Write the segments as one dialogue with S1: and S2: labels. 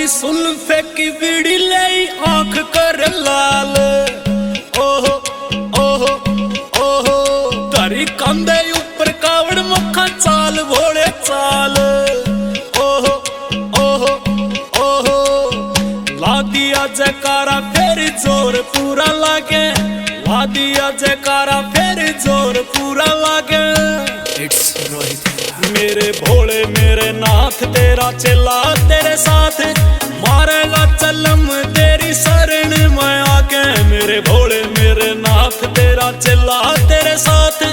S1: सुल्फे की बीड़ी ले आंख कर लाल। ओहो ओहो ओहो तारी कंधे ऊपर कावड़ मक्खा चाल भोले चाल। ओहो ओहो ओहो ला दिया जयकारा फिर जोर पूरा लागे। ला दिया जयकारा फिर जोर पूरा लागे। इट्स रोहित मेरे भोले मेरे नाथ तेरा चेला तेरे साथ मारेगा चलम तेरी शरण में आके। मेरे भोले मेरे नाथ तेरा चेला तेरे साथ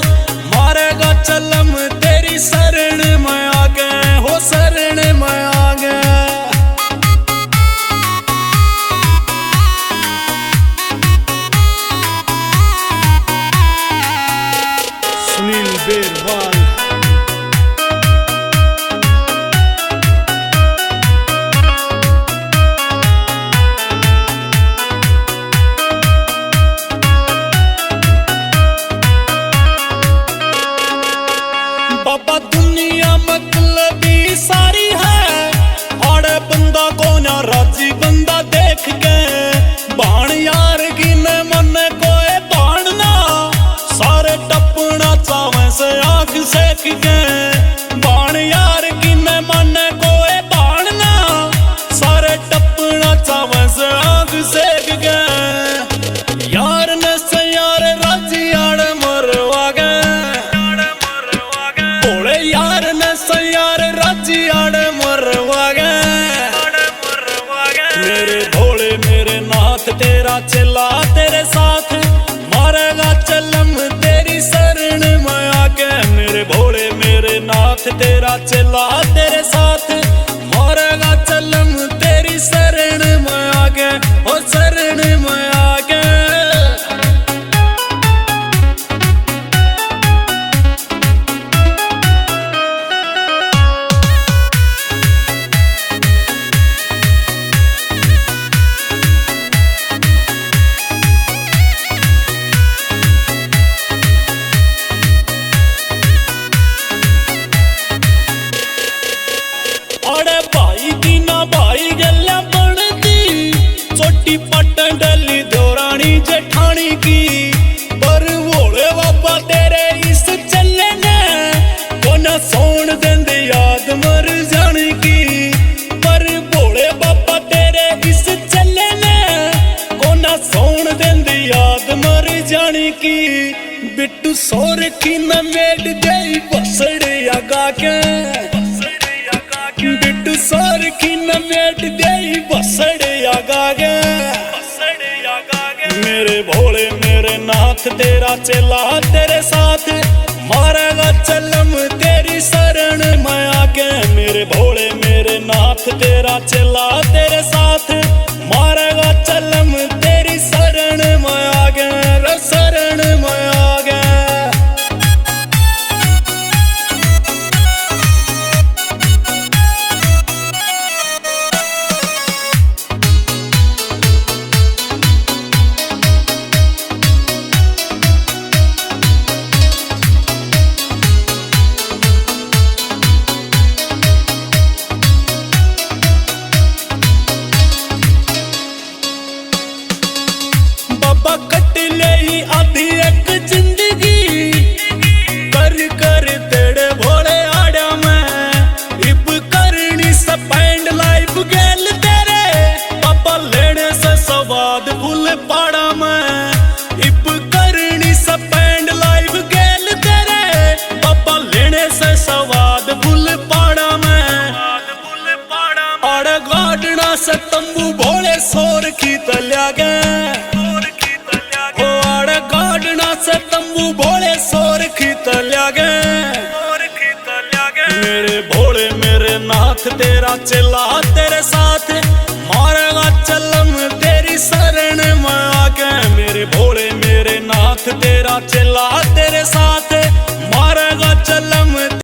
S1: मारेगा चलम तेरी शरण में आके। हो शरण में आगे सुनील बेरवाल। बाबा दुनिया मतलबी सारी है और बंदा को ना राजी बंदा देख के। बाण यार की न मन कोई बाण ना सारे टपना चावे से आंख सेक के। बाण यार की न मन कोई बाण ना सारे टपना चावे से आंख सेक के। यार ने से यार राजी आड़ मरवा गए। यार ने सयार राजी आड़ मरवा गए। मेरे भोले मेरे नाथ तेरा चेला तेरे साथ मारेगा चलम तेरी शरण में आके। मेरे भोले मेरे नाथ तेरा चेला तेरे साथ मारेगा चलम तेरी शरण में आके। ओ शरण में आके भाई की ना भाई गल्ला बनती। छोटी पटन डली दौरानी जेठानी की। पर भोले बाबा तेरे इस चले ने को ना सोन देंदे याद मर जाने की। पर भोले बाबा तेरे इस चले ने को ना सोन देंदे याद मर जाने की। बिट्टू सोर की न मेड गई बसड़ आगा के। बिट्टू सोर की न मेट गई बसड़ आगा गे। मेरे भोले मेरे नाथ तेरा चेला तेरे साथ मारेगा चलम तेरी शरण में आके। मेरे भोले मेरे नाथ तेरा चेला तेरे साथ मारेगा चलम तेरी शरण में आगे। शरण में आगे कट ले आधी एक जिंदगी कर कर तेरे भोले आड़ा में। इब करनी स्पेंड लाइफ गेल तेरे पापा लेने से स्वाद फुल पाड़ा में। इब करनी स्पेंड लाइफ गेल तेरे पापा लेने से स्वाद फुल पाड़ा में। आड़ गाड़ना से तंबू भोले सोर की तल्या गए। से तंबू भोले सोर की तल्या गए। मेरे भोले मेरे नाथ तेरा चेला तेरे साथ मारेगा चलम तेरी शरण में आके। मेरे भोले मेरे नाथ तेरा चेला